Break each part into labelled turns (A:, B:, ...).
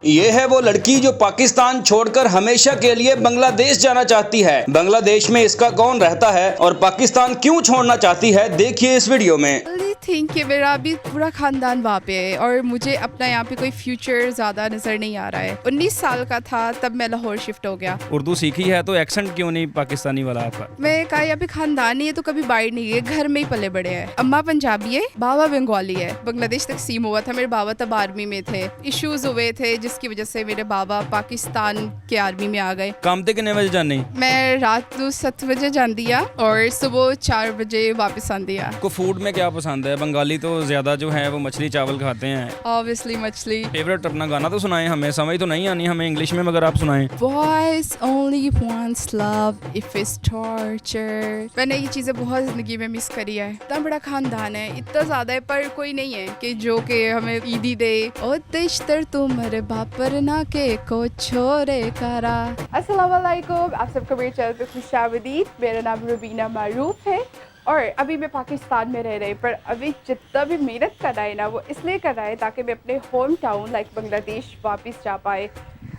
A: ये है वो लड़की जो पाकिस्तान छोड़कर हमेशा के लिए बांग्लादेश जाना चाहती है। बांग्लादेश में इसका कौन रहता है और पाकिस्तान क्यों छोड़ना चाहती है, देखिए इस वीडियो में।
B: थिंक कि मेरा अभी पूरा खानदान वहाँ पे है और मुझे अपना यहाँ पे कोई फ्यूचर ज़्यादा नज़र नहीं आ रहा है। 19 साल का था तब मैं लाहौर शिफ्ट हो गया।
C: उर्दू सीखी है तो एक्सेंट क्यों नहीं पाकिस्तानी वाला आपका?
B: मैं कहा यहाँ पे खानदान नहीं है तो कभी बाहर नहीं गए, घर में ही पले बड़े हैं। अम्मा पंजाबी है, बाबा बंगाली है। बांग्लादेश तकसीम हुआ था, मेरे बाबा तब आर्मी में थे। इश्यूज हुए थे जिसकी वजह से मेरे बाबा पाकिस्तान के आर्मी में आ गए।
C: काम ते कितने बजे जाने?
B: मैं रात को 7 बजे जाती है और सुबह 4 बजे वापस आती है।
C: आपको फूड में क्या पसंद है? बंगाली तो ज्यादा जो है वो मछली चावल खाते हैं।
B: ऑब्वियसली मछली।
C: फेवरेट अपना गाना तो सुनाएं, हमें समझ तो नहीं आनी हमें इंग्लिश में, मगर आप सुनाएं।
B: Boys only wants love if it's torture। मैंने ये चीज़ें बहुत ज़िंदगी में मिस करी है। इतना बड़ा खानदान है, इतना ज़्यादा है, पर कोई नहीं है कि जो कि हमें ईदी दे। ओ तेश्तर तुम्हारे बापर ना के को छोरे करा। अस्सलाम वालेकुम, आप सबको मेरे चैनल पे खुशामदीद। मेरा नाम रुबीना मारूफ है और अभी मैं पाकिस्तान में रह रही, पर अभी जितना भी मेहनत कर रहा है ना वो इसलिए कर रहा है ताकि मैं अपने होम टाउन लाइक बांग्लादेश वापस जा पाए।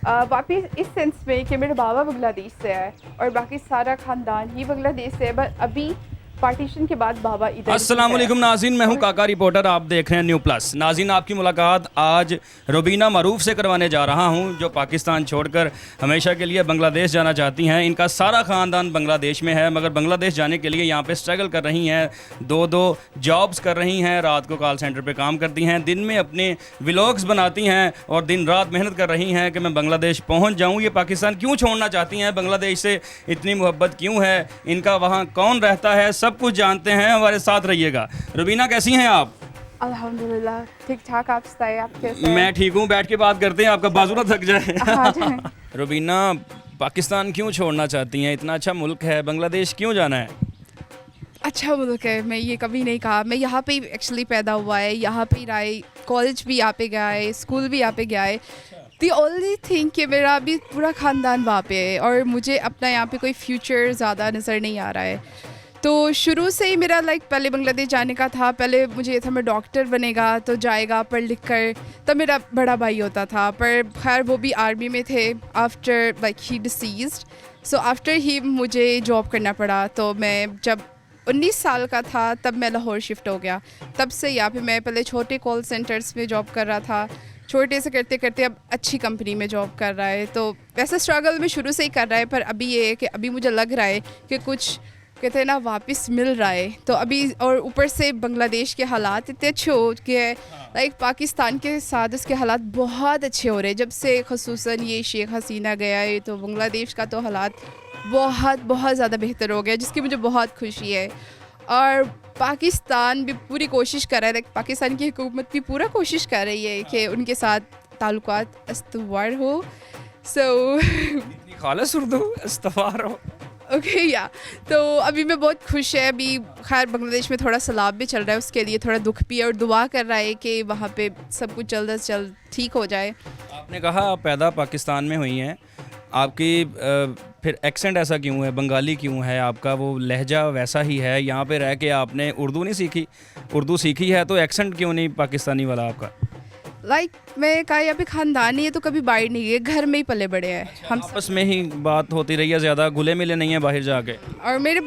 B: वापस इस सेंस में कि मेरे बाबा बांग्लादेश से है और बाकी सारा ख़ानदान ही बांग्लादेश से है, बट अभी पार्टीशन के बाद बाबा इधर।
C: अस्सलाम वालेकुम नाज़रीन, मैं हूं काका रिपोर्टर, आप देख रहे हैं न्यू प्लस। नाज़रीन, आपकी मुलाकात आज रुबीना मरूफ से करवाने जा रहा हूं, जो पाकिस्तान छोड़कर हमेशा के लिए बांग्लादेश जाना चाहती हैं। इनका सारा ख़ानदान बांग्लादेश में है, मगर बांग्लादेश जाने के लिए यहां पे स्ट्रगल कर रही हैं। दो जॉब्स कर रही हैं, रात को कॉल सेंटर पर काम करती हैं, दिन में अपने व्लॉग्स बनाती हैं और दिन रात मेहनत कर रही हैं कि मैं बांग्लादेश पहुँच जाऊँ। ये पाकिस्तान क्यों छोड़ना चाहती हैं, बांग्लादेश से इतनी मोहब्बत क्यों है, इनका वहाँ कौन रहता है, सब कुछ जानते हैं। हमारे साथ रहिएगा। रुबीना, कैसी हैं आप?
B: अल्हम्दुलिल्लाह ठीक ठाक, आप बताइए, आप कैसे हैं?
C: मैं ठीक हूँ, बैठ के बात करते हैं, आपका बाजू ना थक जाए।
B: हाँ जी।
C: रुबीना, पाकिस्तान क्यों छोड़ना चाहती हैं? इतना अच्छा मुल्क है, बांग्लादेश क्यों जाना है?
B: अच्छा मुल्क है, मैं ये कभी नहीं कहा। मैं यहाँ पे एक्चुअली पैदा हुआ है, यहाँ पे रहा है, कॉलेज भी यहाँ पे गया है, स्कूल भी यहाँ पे गया है। दी ओनली थिंग कि मेरा अभी पूरा ख़ानदान वहाँ पे है और मुझे अपना यहाँ पे कोई फ्यूचर ज़्यादा नज़र नहीं आ रहा है। तो शुरू से ही मेरा पहले बांग्लादेश जाने का था। पहले मुझे ये था मैं डॉक्टर बनेगा तो जाएगा पढ़ लिख कर, तब मेरा बड़ा भाई होता था, पर खैर वो भी आर्मी में थे। After he deceased, so after he मुझे जॉब करना पड़ा। तो मैं जब 19 साल का था तब मैं लाहौर शिफ्ट हो गया। तब से यहाँ पे मैं पहले छोटे कॉल सेंटर्स में जॉब कर रहा था, छोटे से करते करते अब अच्छी कंपनी में जॉब कर रहा है। तो वैसे स्ट्रगल में शुरू से ही कर रहा है, पर अभी ये है कि अभी मुझे लग रहा है कि कुछ कहते हैं ना वापस मिल रहा है। तो अभी और ऊपर से बांग्लादेश के हालात इतने अच्छे हो गए, पाकिस्तान के साथ उसके हालात बहुत अच्छे हो रहे हैं जब से ख़ुसूसन ये शेख हसीना गया है। तो बांग्लादेश का तो हालात बहुत बहुत ज़्यादा बेहतर हो गया, जिसकी मुझे बहुत खुशी है। और पाकिस्तान भी पूरी कोशिश कर रहा है, पाकिस्तान की हुकूमत भी पूरा कोशिश कर रही है कि उनके साथ ताल्लुकात इस्तवार हो।
C: खालिस उर्दू इस्तवार हो।
B: ओके या तो अभी मैं बहुत खुश है। अभी खैर बांग्लादेश में थोड़ा सैलाब भी चल रहा है, उसके लिए थोड़ा दुख भी है और दुआ कर रहा है कि वहाँ पे सब कुछ जल्द से जल्द ठीक हो जाए।
C: आपने कहा आप पैदा पाकिस्तान में हुई हैं, आपकी फिर एक्सेंट ऐसा क्यों है, बंगाली क्यों है, आपका वो लहजा वैसा ही है? यहाँ पे रह के आपने उर्दू नहीं सीखी? उर्दू सीखी है तो एक्सेंट क्यों नहीं पाकिस्तानी वाला आपका?
B: मैं कहा यहाँ पे खानदान नहीं है तो कभी बाहर नहीं गए, घर में ही पले बड़े हैं हम।
C: आपस में ही बात होती रही है, ज़्यादा घुले मिले नहीं है बाहर जाके?
B: और मेरे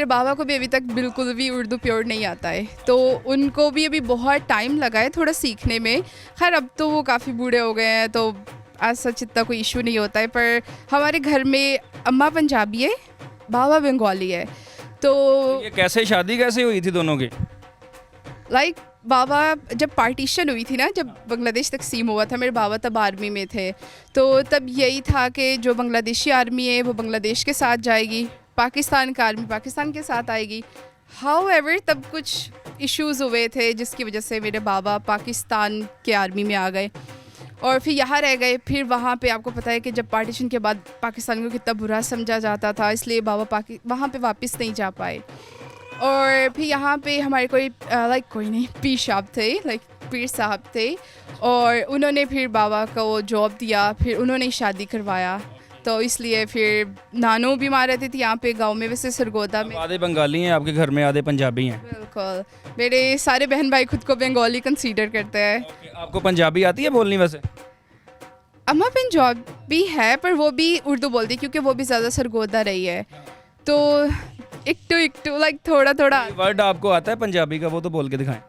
B: बाबा को भी अभी तक बिल्कुल भी उर्दू प्योर नहीं आता है, तो उनको भी अभी बहुत टाइम लगा है थोड़ा सीखने में। खैर अब तो वो काफ़ी बूढ़े हो गए हैं तो आज सच इतना कोई इशू नहीं होता है। पर हमारे घर में अम्मा पंजाबी है, बाबा बंगाली है। तो
C: ये कैसे शादी कैसे हुई थी दोनों की?
B: बाबा जब पार्टीशन हुई थी ना, जब बांग्लादेश तकसीम हुआ था, मेरे बाबा तब आर्मी में थे। तो तब यही था कि जो बांग्लादेशी आर्मी है वो बांग्लादेश के साथ जाएगी, पाकिस्तान का आर्मी पाकिस्तान के साथ आएगी। हाउएवर तब कुछ इश्यूज़ हुए थे जिसकी वजह से मेरे बाबा पाकिस्तान के आर्मी में आ गए और फिर यहाँ रह गए। फिर वहाँ पे आपको पता है कि जब पार्टीशन के बाद पाकिस्तान को कितना बुरा समझा जाता था, इसलिए बाबा वहाँ पे वापस नहीं जा पाए। और फिर यहाँ पे हमारे कोई नहीं पीर साहब थे, पीर साहब थे, और उन्होंने फिर बाबा को जॉब दिया, फिर उन्होंने शादी करवाया। तो इसलिए फिर नानू बीमार रहती थी यहाँ पे गांव में, वैसे सरगोदा में।
C: आधे बंगाली हैं आपके घर में, आधे पंजाबी हैं?
B: बिल्कुल, मेरे सारे बहन भाई खुद को बंगाली कंसीडर करते हैं।
C: आपको पंजाबी आती है बोलनी वैसे?
B: अम्मा पंजाबी है पर वो भी उर्दू बोलती है क्योंकि वो भी ज़्यादा सरगोदा रही है, तो एक टू लाइक थोड़ा थोड़ा।
C: वर्ड आपको आता है पंजाबी का, वो तो बोल के दिखाएं।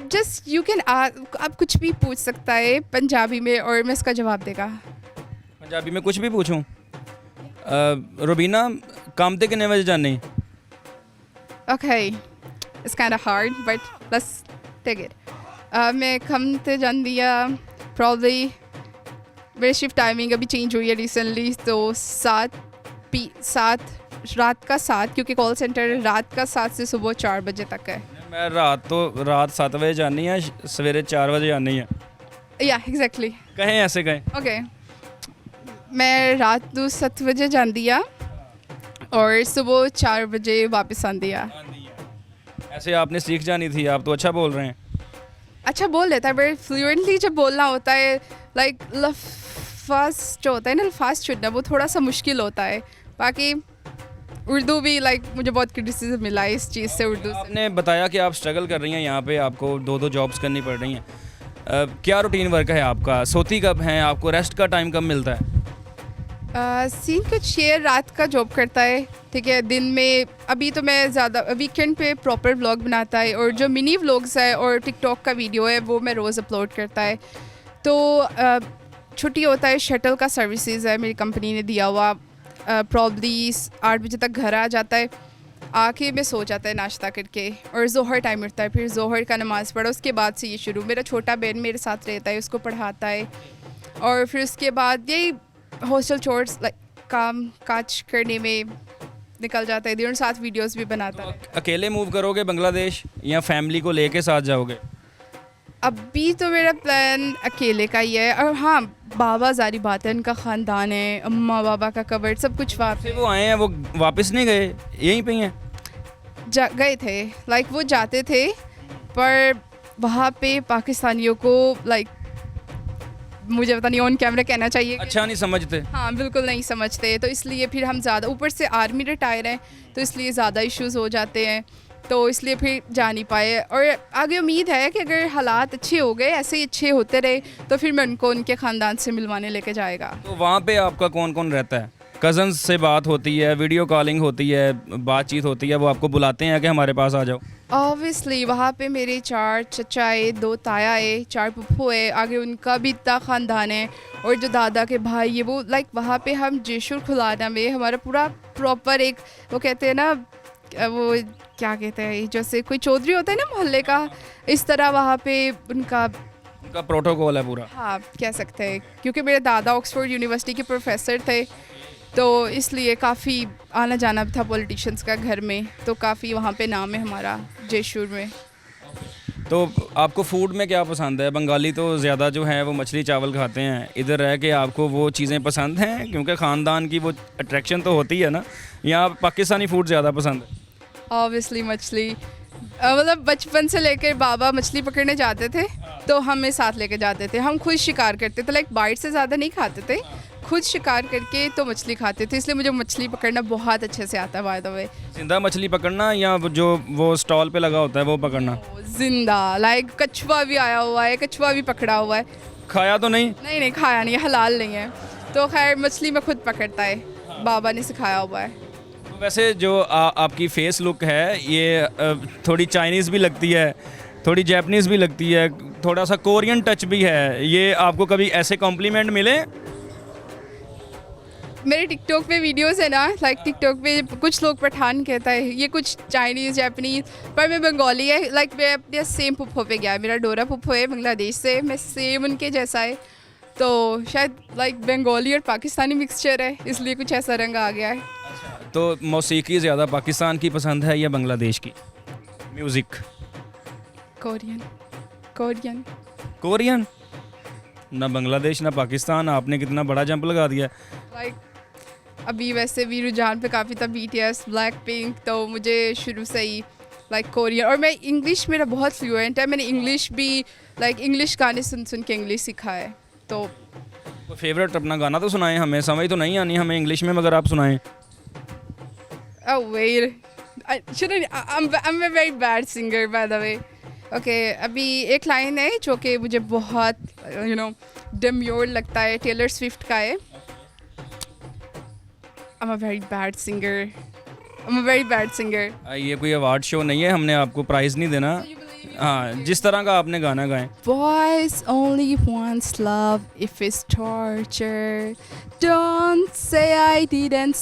B: जस्ट यू कैन आप कुछ भी पूछ सकता है पंजाबी में और मैं इसका जवाब देगा।
C: पंजाबी में कुछ भी पूछूं? रुबीना काम ते कितने बजे जाने?
B: Okay, it's kind of hard, but let's take it. मैं कम ते जाती है probably, मेरी शिफ्ट टाइमिंग अभी चेंज हुई है रिसेंटली, तो 7 रात का 7, क्योंकि कॉल सेंटर रात का 7 से सुबह 4 बजे तक है।
C: मैं रात 7 बजे जानी है, सवेरे 4 बजे आनी है।
B: या एग्जैक्टली।
C: कहें ऐसे कहें।
B: ओके, मैं रात को 7 बजे जाती है और सुबह 4 बजे वापस आती है।
C: ऐसे आपने सीख जानी थी, आप तो अच्छा बोल रहे हैं।
B: अच्छा बोल लेता है बट फ्लुएंटली जब बोलना होता है लाइक लफ्ज़ जो होता है ना, अल्फाज चुनना वो थोड़ा सा मुश्किल होता है। बाकी उर्दू भी लाइक मुझे बहुत क्रिटिसिज्म मिला है इस चीज़ से, उर्दू से।
C: आपने बताया कि आप स्ट्रगल कर रही हैं यहाँ पे, आपको 2 जॉब्स करनी पड़ रही हैं। क्या रूटीन वर्क है आपका? सोती कब हैं? आपको रेस्ट का टाइम कब मिलता है?
B: सीन कुछ ये रात का जॉब करता है, ठीक है। दिन में अभी तो मैं ज़्यादा वीकेंड पे प्रॉपर व्लॉग बनाता है और जो मिनी व्लॉग्स है और टिकटॉक का वीडियो है वो मैं रोज़ अपलोड करता है। तो छुट्टी होता है, शटल का सर्विसेज है मेरी कंपनी ने दिया हुआ, प्रॉब्ली 8 बजे तक घर आ जाता है, आके मैं सो जाता है नाश्ता करके और जोहर टाइम उठता है, फिर जोहर का नमाज़ पढ़ा, उसके बाद से ये शुरू। मेरा छोटा बहन मेरे साथ रहता है, उसको पढ़ाता है और फिर उसके बाद यही हॉस्टल चोर्स लाइक काम काज करने में निकल जाता है दिन, और साथ वीडियोस भी बनाता है।
C: अकेले मूव करोगे बांग्लादेश या फैमिली को लेके साथ जाओगे?
B: अभी तो मेरा प्लान अकेले का ही है, और हाँ बाबा जारी बात है, उनका ख़ानदान है, अम्मा बाबा का कबर सब कुछ वहाँ पे।
C: वो आए हैं, वो वापस नहीं गए, यहीं पे ही हैं?
B: गए थे, लाइक वो जाते थे पर वहाँ पे पाकिस्तानियों को लाइक मुझे पता नहीं ऑन कैमरा कहना चाहिए,
C: अच्छा नहीं समझते।
B: हाँ बिल्कुल नहीं समझते, तो इसलिए फिर हम ज़्यादा, ऊपर से आर्मी रिटायर हैं तो इसलिए ज़्यादा इश्यूज़ हो जाते हैं, तो इसलिए फिर जा नहीं पाए। और आगे उम्मीद है कि अगर हालात अच्छे हो गए, ऐसे ही अच्छे होते रहे, तो फिर मैं उनको उनके ख़ानदान से मिलवाने लेके जाएगा।
C: तो वहाँ पे आपका कौन कौन रहता है? कज़न्स से बात होती है, वीडियो कॉलिंग होती है, बातचीत होती है, वो आपको बुलाते हैं कि हमारे पास आ जाओ?
B: ऑब्वियसली वहाँ पे मेरे 4 चचा है, 2 ताया है, 4 पुप्पो है, आगे उनका भी इतना ख़ानदान है, और जो दादा के भाई है वो लाइक वहाँ पे हम जेशुर खुलाना में हमारा पूरा प्रॉपर एक, वो कहते हैं ना, वो क्या कहते हैं, जैसे कोई चौधरी होता है ना मोहल्ले का, इस तरह वहाँ पे उनका
C: प्रोटोकॉल है पूरा।
B: हाँ कह सकते हैं, क्योंकि मेरे दादा ऑक्सफोर्ड यूनिवर्सिटी के प्रोफेसर थे, तो इसलिए काफ़ी आना जाना था पॉलिटिशियंस का घर में, तो काफ़ी वहाँ पे नाम है हमारा जेशुर में।
C: तो आपको फूड में क्या पसंद है? बंगाली तो ज़्यादा जो है वो मछली चावल खाते हैं, इधर रह के आपको वो चीज़ें पसंद हैं क्योंकि ख़ानदान की वो अट्रैक्शन तो होती है ना, यहाँ पाकिस्तानी फूड ज़्यादा पसंद है?
B: ऑब्वियसली मछली, मतलब बचपन से लेकर बाबा मछली पकड़ने जाते थे तो हमें साथ लेके जाते थे, हम खुद शिकार करते थे, लाइक बाइट से ज़्यादा नहीं खाते थे, खुद शिकार करके तो मछली खाते थे, इसलिए मुझे मछली पकड़ना बहुत अच्छे से आता है। बाय द वे,
C: जिंदा मछली पकड़ना या जो वो स्टॉल पे लगा होता है वो पकड़ना?
B: जिंदा, लाइक कछुआ भी आया हुआ है, कछुआ भी पकड़ा हुआ है।
C: खाया तो नहीं?
B: नहीं खाया नहीं, हलाल नहीं है, तो खैर मछली में खुद पकड़ता है, बाबा ने सिखाया हुआ है।
C: तो वैसे जो आपकी फेस लुक है ये थोड़ी चाइनीज़ भी लगती है, थोड़ी जैपनीज़ भी लगती है, थोड़ा सा कोरियन टच भी है, ये आपको कभी ऐसे कॉम्प्लीमेंट मिले?
B: मेरे टिकटॉक पे वीडियोस है ना, लाइक टिकटॉक पे कुछ लोग पठान कहता है, ये कुछ चाइनीज़ जैपनीज़, पर मैं बंगाली है, लाइक मैं अपने सेम पुप्पो पे गया, मेरा डोरा पुप्पो है बांग्लादेश से, मैं सेम उनके जैसा है, तो शायद लाइक बंगाली और पाकिस्तानी मिक्सचर है, इसलिए कुछ ऐसा रंग आ गया है।
C: तो मौसीकी ज़्यादा पाकिस्तान की पसंद है या बांग्लादेश की म्यूज़िक?
B: कोरियन।
C: कोरियन? ना बांग्लादेश ना पाकिस्तान, आपने कितना बड़ा जंप लगा दिया।
B: लाइक अभी वैसे भी रुझान पे काफ़ी था BTS, ब्लैक पिंक, तो मुझे शुरू से ही लाइक कोरियन, और मैं इंग्लिश मेरा बहुत फ्लुएंट है, मैंने इंग्लिश भी लाइक इंग्लिश गाने सुन के इंग्लिश सीखा है। तो
C: फेवरेट अपना गाना तो सुनाएं हमें, समझ तो नहीं आनी हमें इंग्लिश में, मगर आप सुनाएं।
B: Oh wait, I'm a very bad singer by the way. Okay अभी एक लाइन है जो कि मुझे बहुत डेम्योर लगता है, टेलर स्विफ्ट का है। I'm a very bad singer. I'm a very bad singer.
C: ये कोई अवार्ड शो नहीं है, हमने आपको प्राइज़ नहीं देना। हाँ, जिस तरह का आपने गाना गाएं।
B: Boys only wants love if it's torture. Don't say I didn't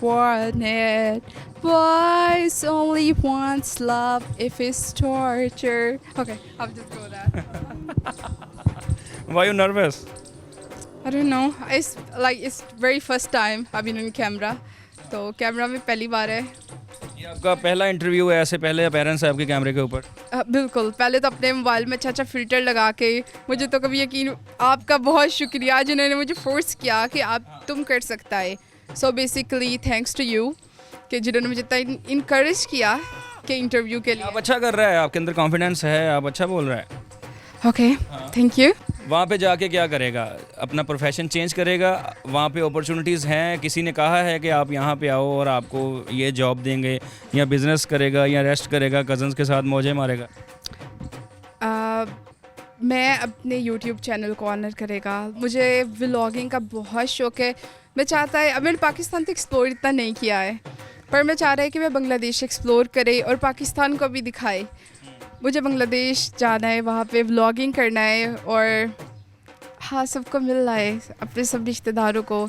B: want it. Boys only wants love if it's torture. Okay, I'll just go that.
C: Why you nervous?
B: I don't know. It's very first time I've been on camera. तो camera में पहली बार है।
C: ये आपका पहला interview है, ऐसे पहले अपीयरेंस है आपके कैमरे के ऊपर?
B: बिल्कुल, पहले तो अपने मोबाइल में अच्छा फ़िल्टर लगा के, मुझे तो कभी यकीन, आपका बहुत शुक्रिया जिन्होंने मुझे फोर्स किया कि तुम कर सकता है। So basically thanks to you कि जिन्होंने मुझे इतना इनकरेज किया कि इंटरव्यू के लिए।
C: आप अच्छा कर रहा है, आपके अंदर कॉन्फिडेंस है, आप अच्छा बोल रहा है।
B: Okay, thank you.
C: वहाँ पे जाके क्या करेगा? अपना प्रोफेशन चेंज करेगा? वहाँ पे अपॉर्चुनिटीज़ हैं? किसी ने कहा है कि आप यहाँ पे आओ और आपको ये जॉब देंगे, या बिज़नेस करेगा, या रेस्ट करेगा, कज़न्स के साथ मौजें मारेगा?
B: मैं अपने YouTube चैनल को ऑनर करेगा। मुझे व्लॉगिंग का बहुत शौक़ है। मैं चाहता है, अब मैंने पाकिस्तान तो एक्सप्लोर इतना नहीं किया है, पर मैं चाह रहा है कि मैं बांग्लादेश एक्सप्लोर करे और पाकिस्तान को भी दिखाए। मुझे बांग्लादेश जाना है, वहाँ पे व्लॉगिंग करना है और हाँ, सबको मिलना है, अपने सब रिश्तेदारों को।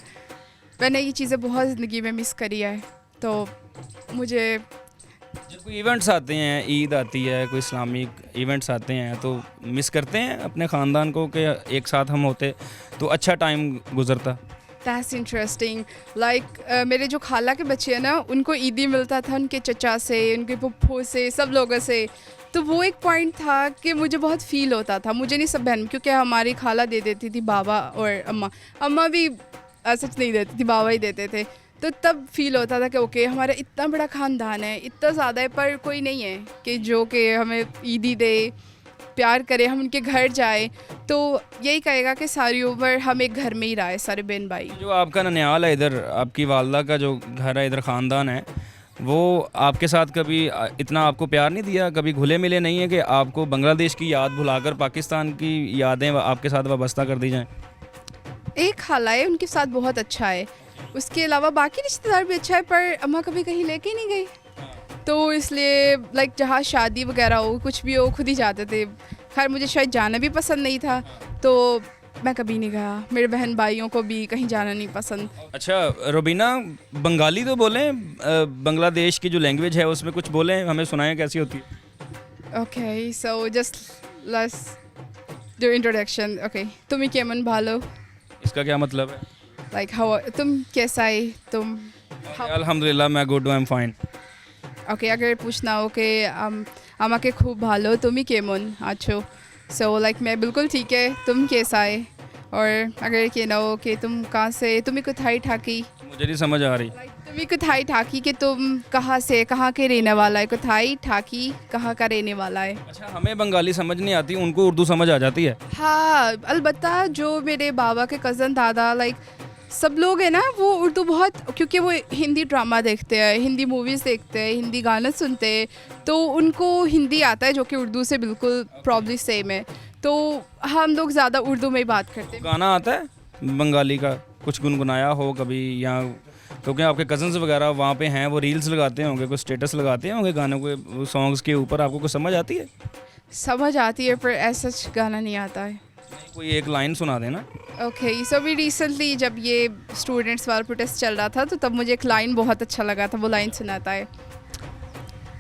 B: मैंने ये चीज़ें बहुत ज़िंदगी में मिस करी है, तो मुझे
C: जब कोई इवेंट्स आते हैं, ईद आती है, कोई इस्लामिक इवेंट्स आते हैं, तो मिस करते हैं अपने ख़ानदान को कि एक साथ हम होते तो अच्छा टाइम गुजरता?
B: That's interesting. लाइक मेरे जो खाला के बच्चे हैं ना, उनको ईदी मिलता था उनके चचा से, उनके पुप्पो से, सब लोगों से। तो वो एक पॉइंट था कि मुझे बहुत फ़ील होता था, मुझे नहीं, सब बहन, क्योंकि हमारी खाला दे देती थी, बाबा और अम्मा भी सच नहीं देती थी, बाबा ही देते थे। तो तब फील होता था कि ओके, हमारा इतना बड़ा ख़ानदान है, इतना ज़्यादा है, पर कोई नहीं है कि जो कि हमें ईदी दे, प्यार करे, हम उनके घर जाए। तो यही कहेगा कि सारी उम्र हम एक घर में ही रहे, सारे बहन भाई।
C: जो आपका ननियाल है इधर, आपकी वालदा का जो घर है इधर, ख़ानदान है, वो आपके साथ कभी इतना आपको प्यार नहीं दिया? कभी घुले मिले नहीं है कि आपको बांग्लादेश की याद भुलाकर पाकिस्तान की यादें आपके साथ वाबस्ता कर दी जाएं?
B: एक खाला है, उनके साथ बहुत अच्छा है, उसके अलावा बाकी रिश्तेदार भी अच्छा है, पर अम्मा कभी कहीं लेके नहीं गई, तो इसलिए लाइक जहाँ शादी वगैरह हो, कुछ भी हो, खुद ही जाते थे। खैर मुझे शायद जाना भी पसंद नहीं था, तो मैं कभी नहीं गया। मेरे बहन भाइयों को भी कहीं जाना नहीं पसंद।
C: अच्छा रुबीना, बंगाली तो बोलें, बांग्लादेश की जो लैंग्वेज है उसमें कुछ बोलें, हमें सुनाएं कैसी होती है?
B: Okay, so just let's do introduction. Okay, तुम केमन भालो?
C: इसका क्या मतलब है?
B: लाइक हाउ, तुम कैसा है, तुम?
C: अल्हम्दुलिल्लाह मैं good, I am fine.
B: Okay, अगर पूछना हो कि আমাকে खूब भालो, तुम ही केमन आछो, सो लाइक मैं बिल्कुल ठीक है, तुम कैसा है? और अगर कहना हो कि तुम कहाँ से, तुम्हें कुथाई ठाकी,
C: मुझे नहीं समझ आ रही।
B: तुम्हें कुथाई ठाकी कि तुम कहाँ से, कहाँ के रहने वाला है, कुथाई ठाकी कहाँ का रहने वाला है।
C: अच्छा, हमें बंगाली समझ नहीं आती, उनको उर्दू समझ आ जाती है?
B: हाँ, अलबत्ता जो मेरे बाबा के कज़न, दादा, लाइक सब लोग हैं ना, वो उर्दू बहुत, क्योंकि वो हिंदी ड्रामा देखते हैं, हिंदी मूवीज़ देखते हैं, हिंदी गाने सुनते हैं, तो उनको हिंदी आता है, जो कि उर्दू से बिल्कुल प्रॉब्ली सेम है। तो हम लोग ज़्यादा उर्दू में ही बात करते हैं।
C: गाना आता है बंगाली का, कुछ गुनगुनाया हो कभी? या क्योंकि आपके कज़न्स वगैरह वहाँ पे हैं, वो रील्स लगाते होंगे, कुछ स्टेटस लगाते होंगे गानों के, सॉन्ग्स के ऊपर, आपको कुछ समझ आती है?
B: समझ आती है, पर ऐसा गाना नहीं आता है।
C: कोई एक लाइन सुना देना।
B: ओके, सो अभी रिसेंटली जब ये स्टूडेंट्स वाला प्रोटेस्ट चल रहा था, तो तब मुझे एक लाइन बहुत अच्छा लगा था, वो लाइन सुनाता है,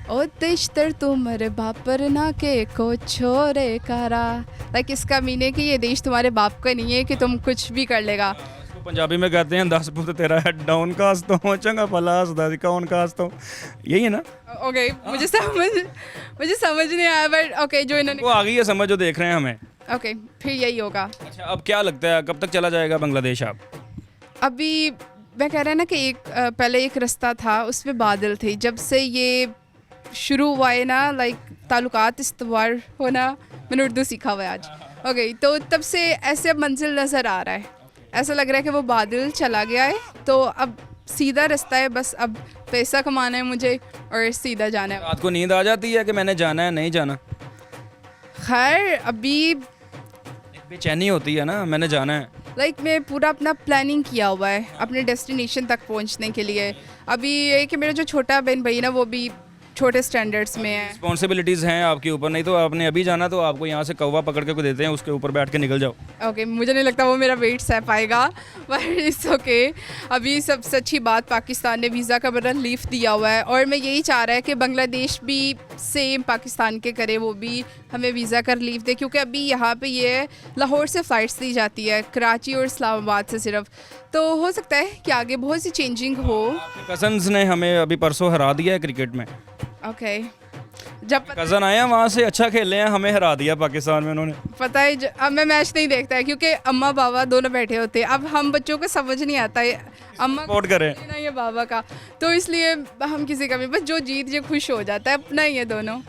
B: ओ देशतर तुम्हारे बापर ना के को छोरे करा। लाइक इसका मीनिंग है कि ये देश तुम्हारे बाप का नहीं है कि तुम कुछ भी कर लेगा।
C: इसको पंजाबी में कहते हैं 10 पुत तेरा हेड डाउन कास्ट हो, चंगा पलास दादी कौन कास्ट हो, यही है ना?
B: ओके, मुझे समझ नहीं आया, बट ओके, जो इन्होंने,
C: वो आ गई है समझ, जो देख रहे हैं हमें।
B: ओके, फिर यही होगा।
C: अच्छा, अब क्या लगता है कब तक चला जाएगा बांग्लादेश? आप
B: अभी मैं कह रहा है ना कि पहले एक रास्ता था, उसमें बादल थे, जब से ये शुरू हुआ है ना, लाइक ताल्लुकात इस्तवार होना, मैंने उर्दू सीखा हुआ है आज। ओके, तो तब से ऐसे अब मंजिल नज़र आ रहा है, ऐसा लग रहा है कि वो बादल चला गया है, तो अब सीधा रास्ता है, बस अब पैसा कमाना है मुझे और सीधा जाना है।
C: रात को नींद आ जाती है कि मैंने जाना है नहीं जाना?
B: खैर अभी
C: एक बेचैनी होती है ना, मैंने जाना है।
B: मैं पूरा अपना प्लानिंग किया हुआ है अपने डेस्टिनेशन तक पहुंचने के लिए। अभी ये कि मेरा जो छोटा बहन भाई ना वो भी छोटे स्टैंडर्ड्स में है।
C: रिस्पॉन्सिबिलिटीज़ हैं आपके ऊपर, नहीं तो आपने अभी जाना तो आपको यहाँ से कौवा पकड़ के को देते हैं, उसके ऊपर बैठ के निकल जाओ।
B: ओके मुझे नहीं लगता वो मेरा वेट सह पाएगा, पर इट्स ओके। अभी सबसे अच्छी बात पाकिस्तान ने वीज़ा का बड़ा लीफ दिया हुआ है और मैं यही चाह रहा है कि बांग्लादेश भी सेम पाकिस्तान के करे, वो भी हमें वीज़ा का लीफ दे, क्योंकि अभी यहाँ पे ये लाहौर से फ़्लाइट्स दी जाती है, कराची और इस्लामाबाद से सिर्फ। तो हो सकता है कि आगे बहुत सी चेंजिंग हो।
C: कज़न्स ने हमें अभी परसों हरा दिया है क्रिकेट में।
B: ओके जब
C: कज़न आए हैं वहाँ से, अच्छा खेले हैं, हमें हरा दिया पाकिस्तान में उन्होंने।
B: पता है अब मैं मैच नहीं देखता है क्योंकि अम्मा बाबा दोनों बैठे होते हैं। अब हम बच्चों को समझ नहीं आता है अम्मा
C: सपोर्ट करें
B: ना ये बाबा का, तो इसलिए हम किसी का भी बस जो जीत जे खुश हो जाता है, अपना ही है दोनों।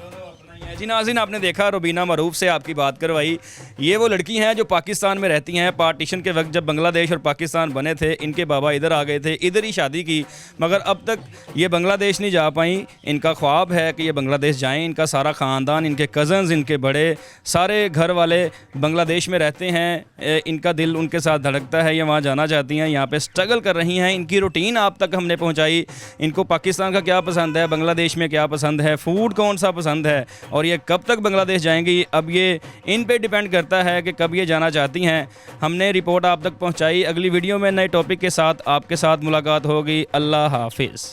C: जी नाज़रीन, आपने देखा रुबीना मरूफ से आपकी बात करवाई। ये वो लड़की हैं जो पाकिस्तान में रहती हैं। पार्टीशन के वक्त जब बांग्लादेश और पाकिस्तान बने थे, इनके बाबा इधर आ गए थे, इधर ही शादी की, मगर अब तक ये बांग्लादेश नहीं जा पाई। इनका ख्वाब है कि ये बांग्लादेश जाएं। इनका सारा ख़ानदान, इनके कज़न्स, इनके बड़े सारे घर वाले बांग्लादेश में रहते हैं। इनका दिल उनके साथ धड़कता है, ये वहाँ जाना चाहती हैं, यहाँ पर स्ट्रगल कर रही हैं। इनकी रूटीन आप तक हमने पहुँचाई। इनको पाकिस्तान का क्या पसंद है, बांग्लादेश में क्या पसंद है, फ़ूड कौन सा पसंद है और ये कब तक बांग्लादेश जाएंगी, अब ये इन पे डिपेंड करता है कि कब ये जाना चाहती हैं। हमने रिपोर्ट आप तक पहुंचाई। अगली वीडियो में नए टॉपिक के साथ आपके साथ मुलाकात होगी। अल्लाह हाफिज़।